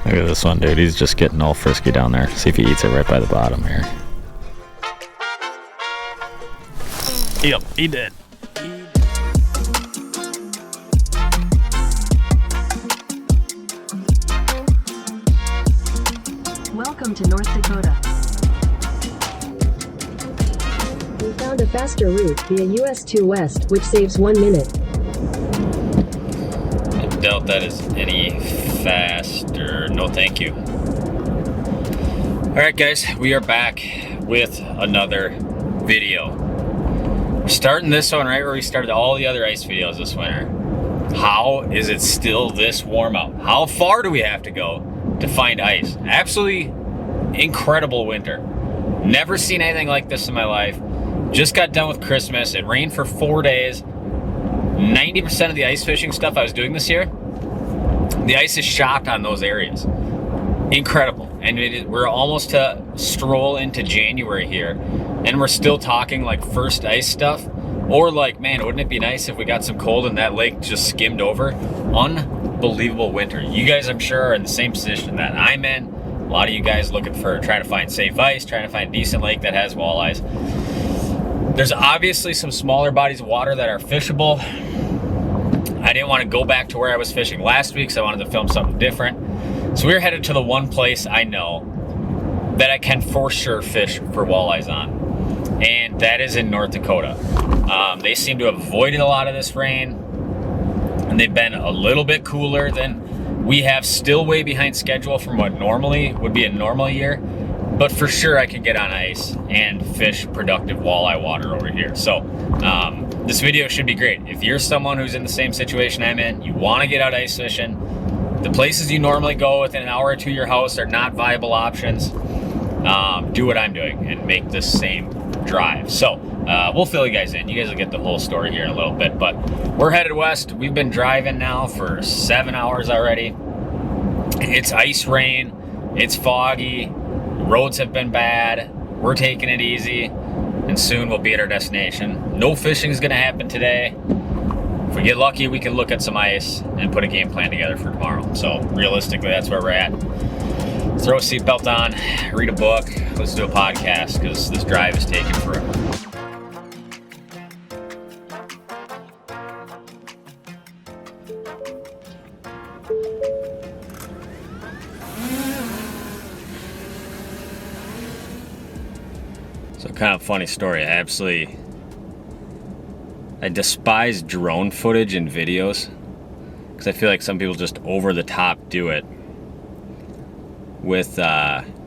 Look at this one, dude. He's just getting all frisky down there. See if he eats it right by the bottom here. Yep, he did. Welcome to North Dakota. We found a faster route via US 2 West, which saves 1 minute. I doubt that is any faster. No, thank you. Alright guys, we are back with another video. We're starting this one right where we started all the other ice videos this winter. How is it still this warm out? How far do we have to go to find ice? Absolutely incredible winter. Never seen anything like this in my life. Just got done with Christmas. It rained for 4 days. 90% of the ice fishing stuff I was doing this year, the ice is shocked on those areas. Incredible. And we're almost to stroll into January here, and we're still talking like first ice stuff. Or like, man, wouldn't it be nice if we got some cold and that lake just skimmed over? Unbelievable winter. You guys, I'm sure, are in the same position that I'm in. A lot of you guys looking for, trying to find safe ice, trying to find a decent lake that has walleyes. There's obviously some smaller bodies of water that are fishable. I didn't want to go back to where I was fishing last week, so I wanted to film something different. So we're headed to the one place I know that I can for sure fish for walleyes on, and that is in North Dakota. They seem to have avoided a lot of this rain, and they've been a little bit cooler than we have, still way behind schedule from what normally would be a normal year. But for sure I can get on ice and fish productive walleye water over here. So this video should be great. If you're someone who's in the same situation I'm in, you want to get out ice fishing, the places you normally go within an hour or two of your house are not viable options. Do what I'm doing and make this same drive. So we'll fill you guys in. You guys will get the whole story here in a little bit, but we're headed west. We've been driving now for 7 hours already. It's ice rain, it's foggy, roads have been bad, we're taking it easy, and soon we'll be at our destination. No fishing is gonna happen today. If we get lucky, we can look at some ice and put a game plan together for tomorrow. So realistically, that's where we're at. Throw a seatbelt on, read a book, let's do a podcast, because this drive is taking forever. So kind of funny story. I despise drone footage and videos because I feel like some people just over the top do it with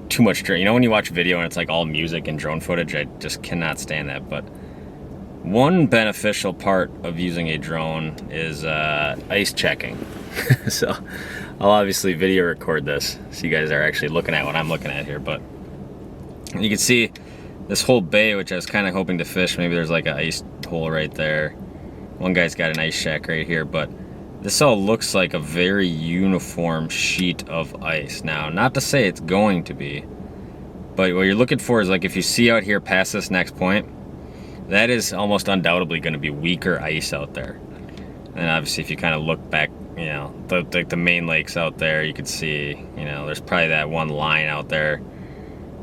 too much drone. You know when you watch video and it's like all music and drone footage? I just cannot stand that. But one beneficial part of using a drone is ice checking. So I'll obviously video record this so you guys are actually looking at what I'm looking at here. But you can see this whole bay, which I was kind of hoping to fish. Maybe there's like an ice hole right there. One guy's got an ice shack right here, but this all looks like a very uniform sheet of ice. Now, not to say it's going to be, but what you're looking for is like if you see out here past this next point, that is almost undoubtedly going to be weaker ice out there. And obviously if you kind of look back, you know, the main lakes out there, you can see, you know, there's probably that one line out there.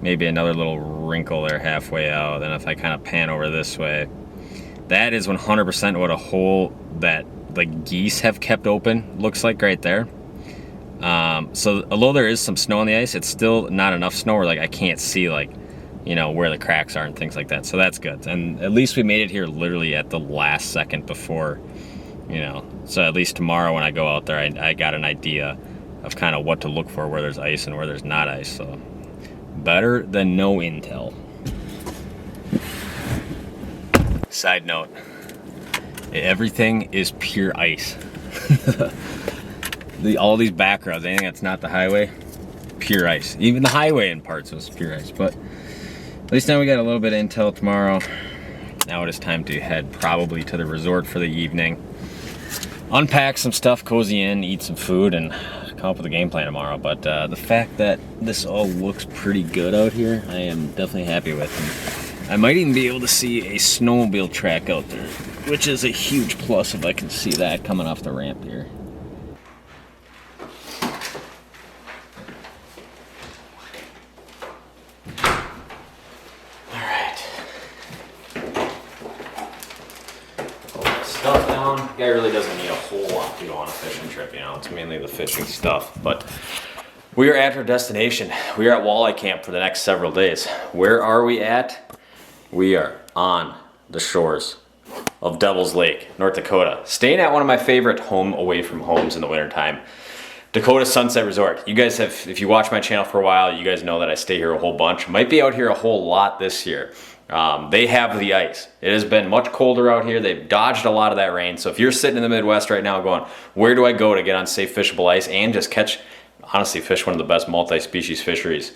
Maybe another little wrinkle there halfway out. Then if I kind of pan over this way, that is 100% what a hole that like geese have kept open looks like right there. So although there is some snow on the ice, it's still not enough snow where like I can't see like, you know, where the cracks are and things like that. So that's good. And at least we made it here literally at the last second before, you know. So at least tomorrow when I go out there, I got an idea of kind of what to look for where there's ice and where there's not ice. So better than no intel. Side note, everything is pure ice. All these back roads, anything that's not the highway, pure ice. Even the highway in parts was pure ice. But at least now we got a little bit of intel tomorrow. Now it is time to head probably to the resort for the evening. Unpack some stuff, cozy in, eat some food, and come up with a game plan tomorrow. But the fact that this all looks pretty good out here, I am definitely happy with. And I might even be able to see a snowmobile track out there, which is a huge plus if I can see that coming off the ramp here. guy really doesn't need a whole lot to go on a fishing trip, you know. It's mainly the fishing stuff. But we are at our destination. We are at walleye camp for the next several days. Where are we at? We are on the shores of Devil's Lake, North Dakota. Staying at one of my favorite home away from homes in the wintertime, Dakota Sunset Resort. You guys have, if you watch my channel for a while, you guys know that I stay here a whole bunch. Might be out here a whole lot this year. They have the ice. It has been much colder out here. They've dodged a lot of that rain. So if you're sitting in the Midwest right now going, where do I go to get on safe fishable ice and just catch, honestly, fish one of the best multi-species fisheries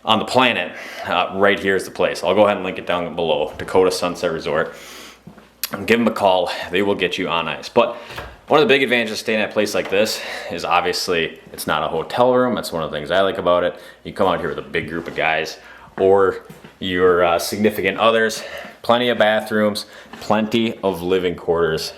on the planet, right here is the place. I'll go ahead and link it down below, Dakota Sunset Resort. Give them a call. They will get you on ice. But one of the big advantages of staying at a place like this is obviously it's not a hotel room. That's one of the things I like about it. You come out here with a big group of guys or your significant others. Plenty of bathrooms, plenty of living quarters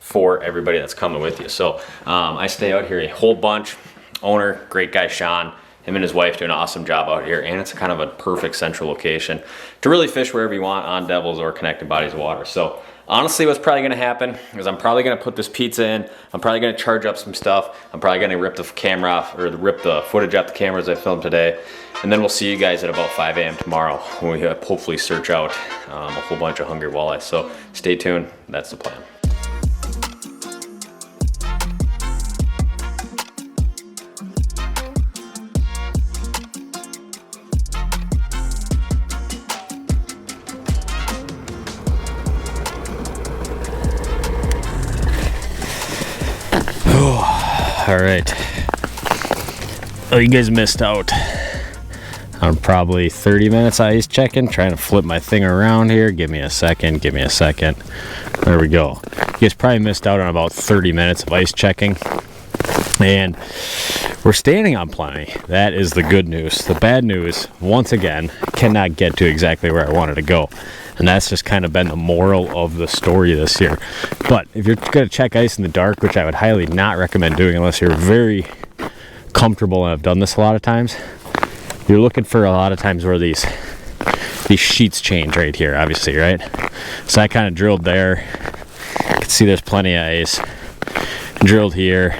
for everybody that's coming with you. So I stay out here a whole bunch. Owner, great guy Sean. Him and his wife do an awesome job out here, and it's kind of a perfect central location to really fish wherever you want on Devils or connected bodies of water. So honestly, what's probably gonna happen is I'm probably gonna put this pizza in, I'm probably gonna charge up some stuff, I'm probably gonna rip the camera off, or rip the footage off the cameras I filmed today, and then we'll see you guys at about 5 a.m. tomorrow when we hopefully search out a whole bunch of hungry walleyes. So stay tuned, that's the plan. All right. Oh, you guys missed out on probably 30 minutes ice checking, trying to flip my thing around here. Give me a second. There we go. You guys probably missed out on about 30 minutes of ice checking. And we're standing on plenty. That is the good news. The bad news, once again, cannot get to exactly where I wanted to go. And that's just kind of been the moral of the story this year. But if you're going to check ice in the dark, which I would highly not recommend doing unless you're very comfortable, and I've done this a lot of times, you're looking for a lot of times where these sheets change right here, obviously, right? So I kind of drilled there. You can see there's plenty of ice. Drilled here.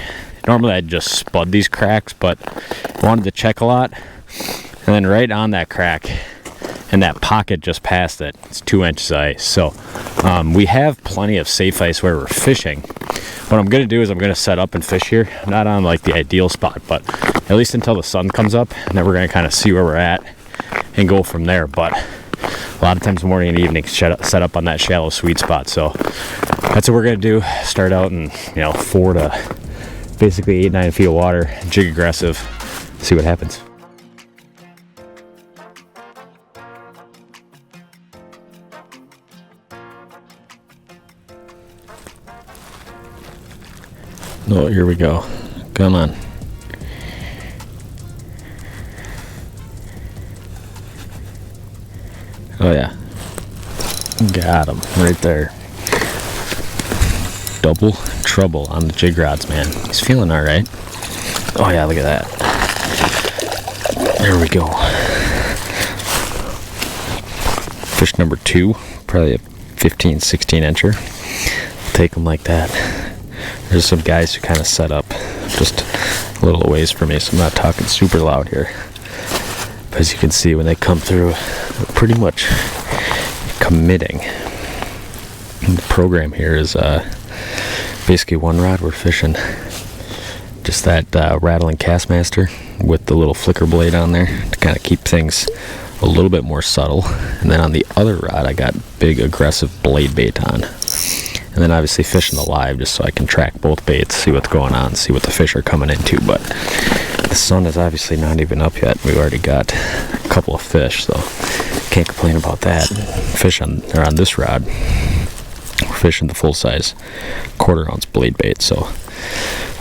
Normally I'd just spud these cracks, but I wanted to check a lot. And then right on that crack, and that pocket just past it, it's 2 inches of ice. So we have plenty of safe ice where we're fishing. What I'm gonna do is I'm gonna set up and fish here, not on like the ideal spot, but at least until the sun comes up, and then we're gonna kind of see where we're at and go from there. But a lot of times morning and evening set up on that shallow sweet spot. So that's what we're gonna do. Start out in 4 to basically 8-9 feet of water, jig aggressive, see what happens. Oh, here we go. Come on. Oh yeah. Got him right there. Double trouble on the jig rods, man. He's feeling all right. Oh yeah, look at that. There we go. Fish number 2, probably a 15, 16 incher. Take him like that. There's some guys who kind of set up just a little ways from me, so I'm not talking super loud here. But as you can see, when they come through, they're pretty much committing. And the program here is basically one rod. We're fishing just that rattling Castmaster with the little flicker blade on there to kind of keep things a little bit more subtle. And then on the other rod, I got big aggressive blade bait on. And then obviously fishing the live just so I can track both baits, see what's going on, see what the fish are coming into. But the sun is obviously not even up yet. We've already got a couple of fish, so can't complain about that. Fish on this rod, we're fishing the full-size 1/4 ounce blade bait. So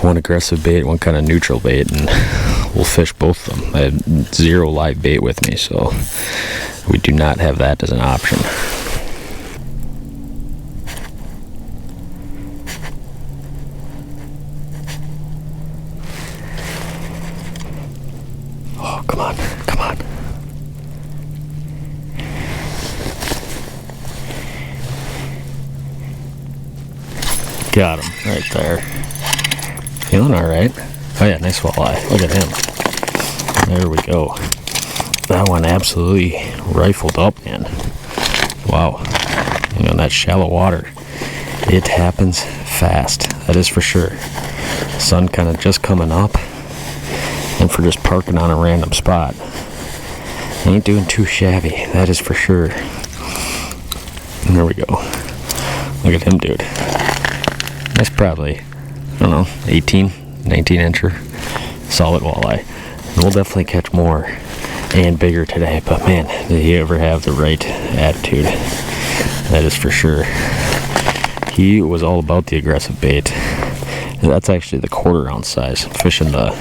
one aggressive bait, one kind of neutral bait, and we'll fish both of them. I had 0 live bait with me, so we do not have that as an option. Oh, come on, come on. Got him right there. Feeling all right. Oh yeah, nice walleye. Look at him. There we go. That one absolutely rifled up, man. Wow. You know, in that shallow water, it happens fast. That is for sure. Sun kind of just coming up, and for just parking on a random spot, ain't doing too shabby. That is for sure. And there we go. Look at him, dude. That's probably, I don't know, 18, 19 incher solid walleye. And we'll definitely catch more and bigger today, but man, did he ever have the right attitude. That is for sure. He was all about the aggressive bait. And that's actually the 1/4 ounce size. Fishing the,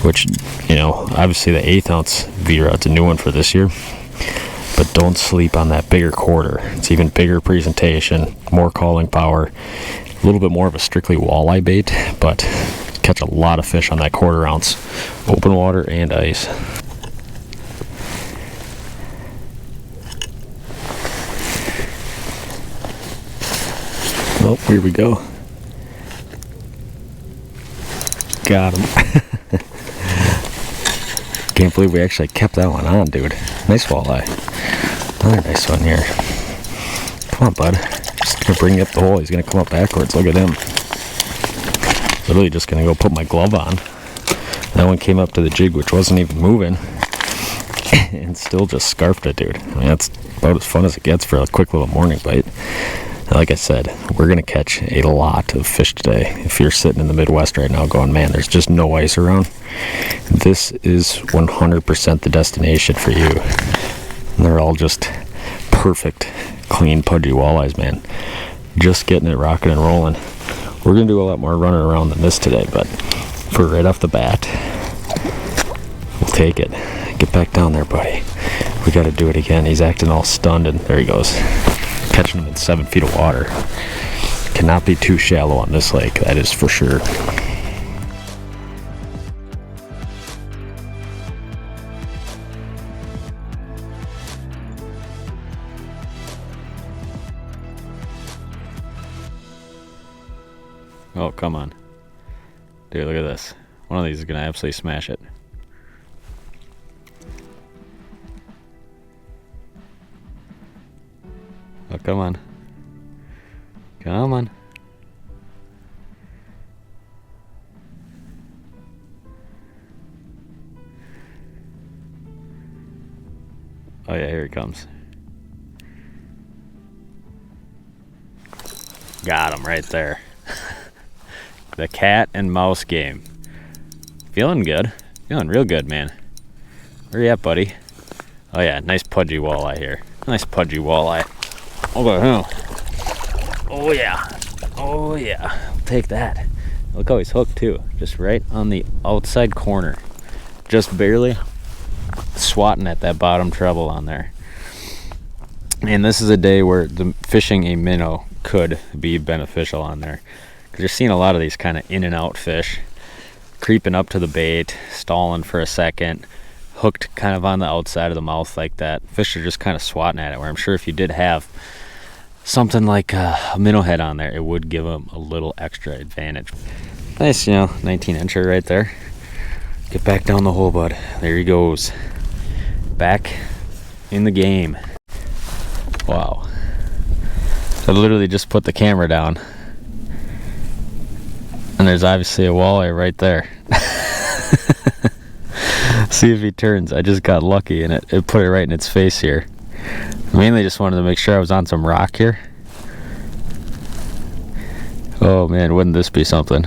which, you know, obviously the 1/8 ounce V-Rod's a new one for this year, but don't sleep on that bigger 1/4. It's even bigger presentation, more calling power, a little bit more of a strictly walleye bait, but catch a lot of fish on that 1/4 ounce, open water and ice. Oh, here we go. Got him. Can't believe we actually kept that one on, dude. Nice walleye. Another nice one here. Come on, bud. Just gonna bring up the hole. He's gonna come up backwards. Look at him. Literally just gonna go put my glove on. That one came up to the jig, which wasn't even moving, and still just scarfed it, dude. I mean, that's about as fun as it gets for a quick little morning bite. Like I said, we're going to catch a lot of fish today. If you're sitting in the Midwest right now going, man, there's just no ice around, this is 100% the destination for you. And they're all just perfect, clean, pudgy walleyes, man. Just getting it rocking and rolling. We're going to do a lot more running around than this today, but for right off the bat, we'll take it. Get back down there, buddy. We got to do it again. He's acting all stunned, and there he goes. Catching them in 7 feet of water. Cannot be too shallow on this lake, that is for sure. Oh, come on. Dude, look at this. One of these is gonna absolutely smash it. Oh, come on. Come on. Oh yeah, here he comes. Got him right there. The cat and mouse game. Feeling good. Feeling real good, man. Where you at, buddy? Oh yeah, nice pudgy walleye here. Nice pudgy walleye. Look at him. Oh yeah. Oh yeah. I'll take that. Look how he's hooked too. Just right on the outside corner. Just barely swatting at that bottom treble on there. And this is a day where the fishing a minnow could be beneficial on there. Because you're seeing a lot of these kind of in and out fish. Creeping up to the bait, stalling for a second, hooked kind of on the outside of the mouth like that. Fish are just kind of swatting at it, where I'm sure if you did have something like a minnow head on there, it would give them a little extra advantage. Nice, 19 incher right there. Get back down the hole, bud. There he goes. Back in the game. Wow. I literally just put the camera down. And there's obviously a walleye right there. See if he turns. I just got lucky and it put it right in its face here. I mainly just wanted to make sure I was on some rock here. Oh man, wouldn't this be something?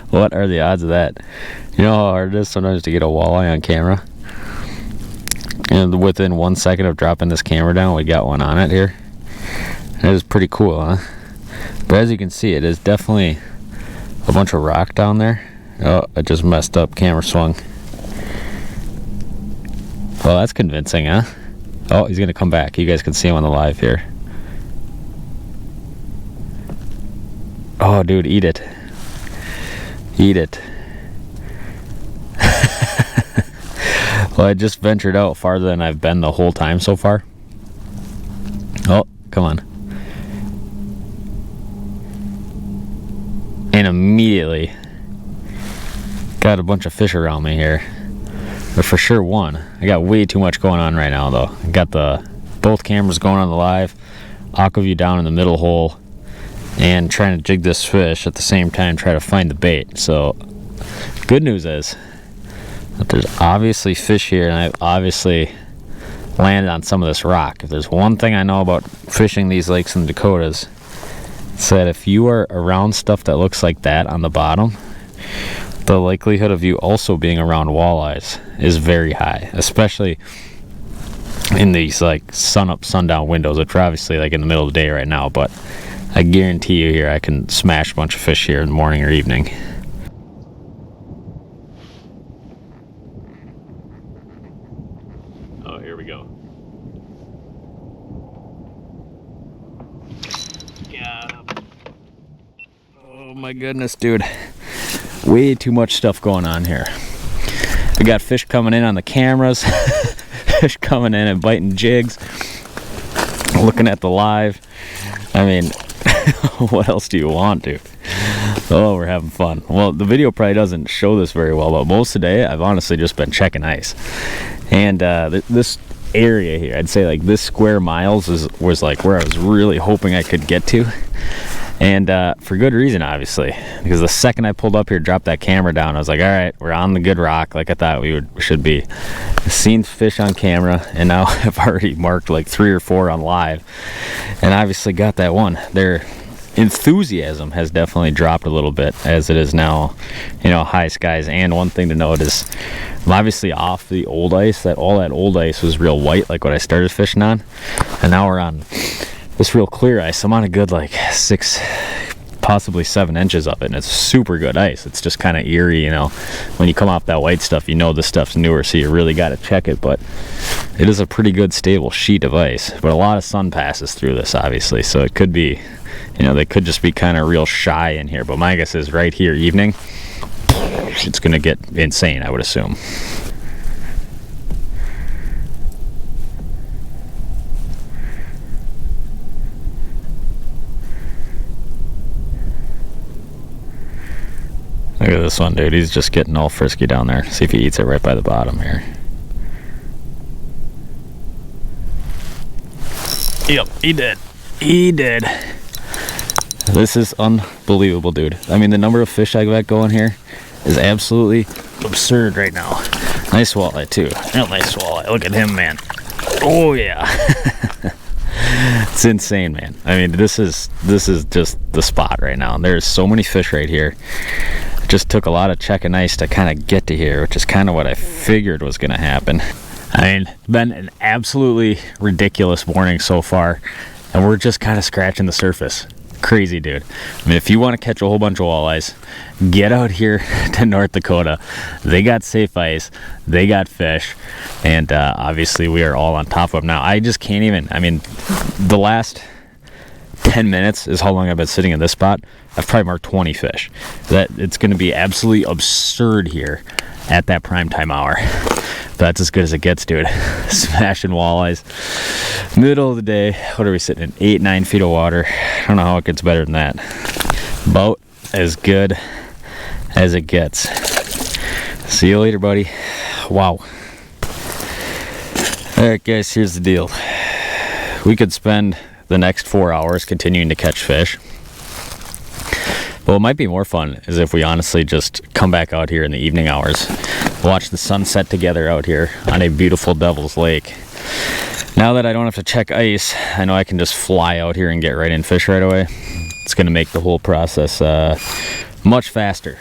What are the odds of that? You know how hard it is sometimes to get a walleye on camera? And within 1 second of dropping this camera down, we got one on it here. It is pretty cool, huh? But as you can see, it is definitely a bunch of rock down there. Oh, I just messed up. Camera swung. Well, that's convincing, huh? Oh, he's gonna come back. You guys can see him on the live here. Oh, dude, eat it. Eat it. Well, I just ventured out farther than I've been the whole time so far. Oh, come on. And immediately got a bunch of fish around me here. But for sure one. I got way too much going on right now though. I got both cameras going on the live, aquaview down in the middle hole, and trying to jig this fish at the same time, try to find the bait. So good news is that there's obviously fish here, and I've obviously landed on some of this rock. If there's one thing I know about fishing these lakes in the Dakotas, it's that if you are around stuff that looks like that on the bottom, the likelihood of you also being around walleyes is very high, especially in these like sun up sundown windows, which are obviously like in the middle of the day right now, but I guarantee you here I can smash a bunch of fish here in the morning or evening. Oh, here we go. Got him. Oh my goodness, dude. Way too much stuff going on here. We got fish coming in on the cameras, fish coming in and biting jigs, looking at the live. I mean, what else do you want, dude? Oh, we're having fun. Well, the video probably doesn't show this very well, but most of the day I've honestly just been checking ice. And this area here, I'd say like this square miles was like where I was really hoping I could get to. And for good reason, obviously, because the second I pulled up here, dropped that camera down, I was like, all right, we're on the good rock like I thought we should be. I've seen fish on camera, and now I've already marked like 3 or 4 on live, and obviously got that one. Their enthusiasm has definitely dropped a little bit as it is now, you know, high skies. And one thing to note is I'm obviously off the old ice. All that old ice was real white, like what I started fishing on, and now we're on this real clear ice. I'm on a good like 6, possibly 7 inches of it, and it's super good ice. It's just kind of eerie, you know, when you come off that white stuff, you know this stuff's newer, so you really got to check it. But it is a pretty good stable sheet of ice, but a lot of sun passes through this obviously, so it could be, you know, they could just be kind of real shy in here. But my guess is right here evening it's gonna get insane, I would assume. Look at this one, dude. He's just getting all frisky down there. See if he eats it right by the bottom here. Yep, he did. He did. This is unbelievable, dude. I mean, the number of fish I got going here is absolutely absurd right now. Nice walleye, too. Real nice walleye. Look at him, man. Oh, yeah. It's insane, man. I mean, this is just the spot right now. And there's so many fish right here. It just took a lot of checking ice to kind of get to here, which is kind of what I figured was going to happen. I mean, it's been an absolutely ridiculous morning so far, and we're just kind of scratching the surface. Crazy, dude. I mean, if you want to catch a whole bunch of walleyes, get out here to North Dakota. They got safe ice, they got fish, and obviously we are all on top of them now. I just can't even, I mean, the last 10 minutes is how long I've been sitting in this spot. I've probably marked 20 fish. It's going to be absolutely absurd here at that prime time hour. That's as good as it gets, dude. Smashing walleyes. Middle of the day. What are we sitting in? 8-9 feet of water. I don't know how it gets better than that. About as good as it gets. See you later, buddy. Wow. Alright, guys, here's the deal. We could spend the next 4 hours continuing to catch fish. But what might be more fun is if we honestly just come back out here in the evening hours, watch the sunset together out here on a beautiful Devil's Lake. Now that I don't have to check ice, I know I can just fly out here and get right in fish right away. It's going to make the whole process much faster.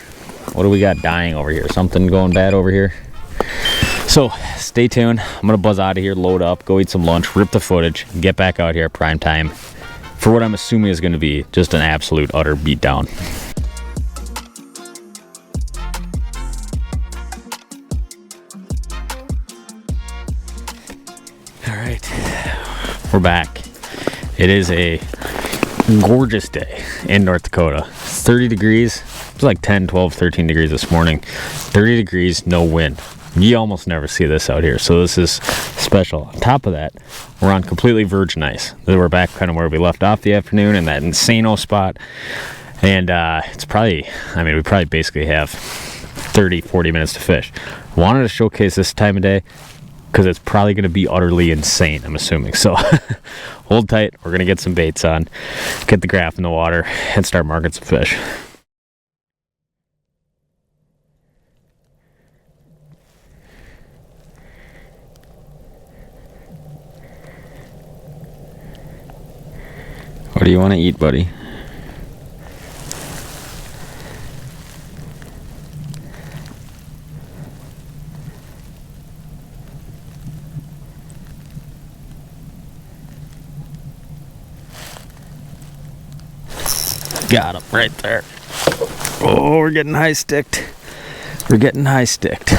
What do we got dying over here? Something going bad over here? So stay tuned. I'm going to buzz out of here, load up, go eat some lunch, rip the footage, get back out here at prime time for what I'm assuming is going to be just an absolute utter beatdown. All right, we're back. It is a gorgeous day in North Dakota. 30 degrees. It was like 10, 12, 13 degrees this morning. 30 degrees, no wind. You almost never see this out here, so this is special. On top of that, we're on completely virgin ice. We're back kind of where we left off the afternoon in that insano spot. And it's probably, I mean, we probably basically have 30-40 minutes to fish. Wanted to showcase this time of day because it's probably going to be utterly insane, I'm assuming. So hold tight. We're going to get some baits on, get the graph in the water, and start marking some fish. What do you want to eat, buddy? Got him right there. Oh, we're getting high sticked. We're getting high sticked.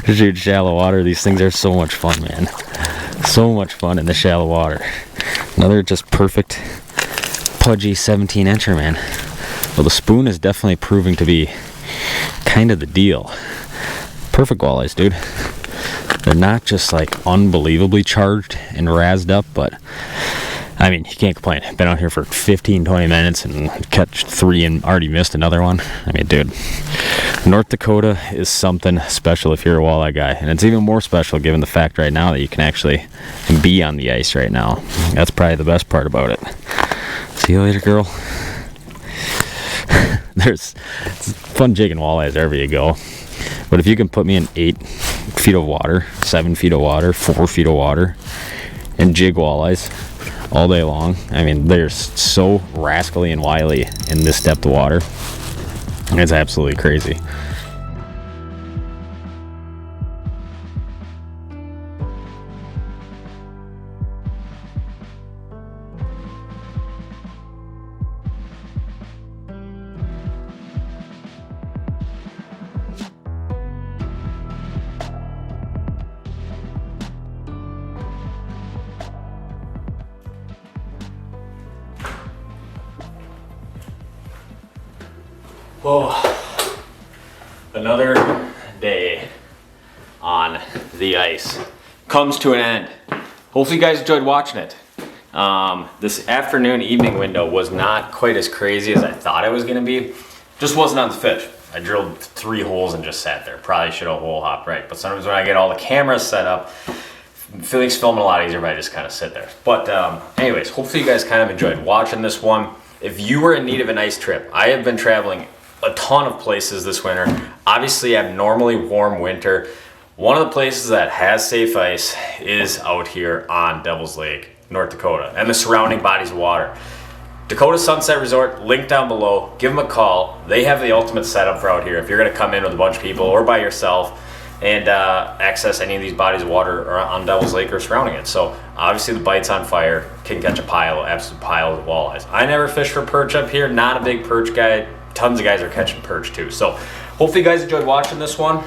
Shoot, shallow water. These things are so much fun, man. So much fun in the shallow water. Another just perfect pudgy 17-incher, man. Well, the spoon is definitely proving to be kind of the deal. Perfect walleyes, dude. They're not just like unbelievably charged and razzed up, but I mean, you can't complain. I've been out here for 15-20 minutes and catch 3 and already missed another one. I mean, dude, North Dakota is something special if you're a walleye guy. And it's even more special given the fact right now that you can actually be on the ice right now. That's probably the best part about it. See you later, girl. It's fun jigging walleyes wherever you go. But if you can put me in 8 feet of water, 7 feet of water, 4 feet of water, and jig walleyes all day long, I mean, they're so rascally and wily in this depth of water. It's absolutely crazy. Oh, another day on the ice comes to an end. Hopefully you guys enjoyed watching it. This afternoon evening window was not quite as crazy as I thought it was going to be. Just wasn't on the fish. I drilled 3 holes and just sat there. Probably should have hole hopped right, but sometimes when I get all the cameras set up, Felix filming a lot easier if I just kind of sit there. But anyways, hopefully you guys kind of enjoyed watching this one. If you were in need of a nice trip, I have been traveling a ton of places this winter. Obviously, abnormally warm winter. One of the places that has safe ice is out here on Devil's Lake, North Dakota, and the surrounding bodies of water. Dakota Sunset Resort, link down below. Give them a call. They have the ultimate setup for out here. If you're going to come in with a bunch of people or by yourself and access any of these bodies of water on Devil's Lake or surrounding it. So obviously the Bites on Fire can catch absolute pile of walleyes. I never fish for perch up here. Not a big perch guy. Tons of guys are catching perch too. So hopefully you guys enjoyed watching this one.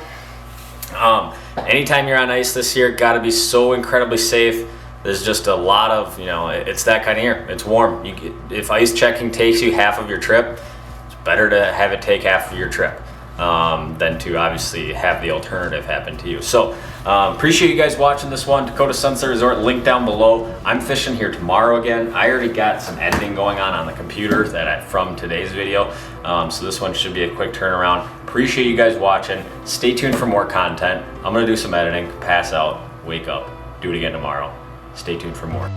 Anytime you're on ice this year, got to be so incredibly safe. There's just a lot of, you know, it's that kind of year. It's warm. If ice checking takes you half of your trip, it's better to have it take half of your trip than to obviously have the alternative happen to you. So appreciate you guys watching this one. Dakota Sunset Resort, link down below. I'm fishing here tomorrow again. I already got some editing going on the computer from today's video. So this one should be a quick turnaround. Appreciate you guys watching. Stay tuned for more content. I'm gonna do some editing, pass out, wake up, do it again tomorrow. Stay tuned for more.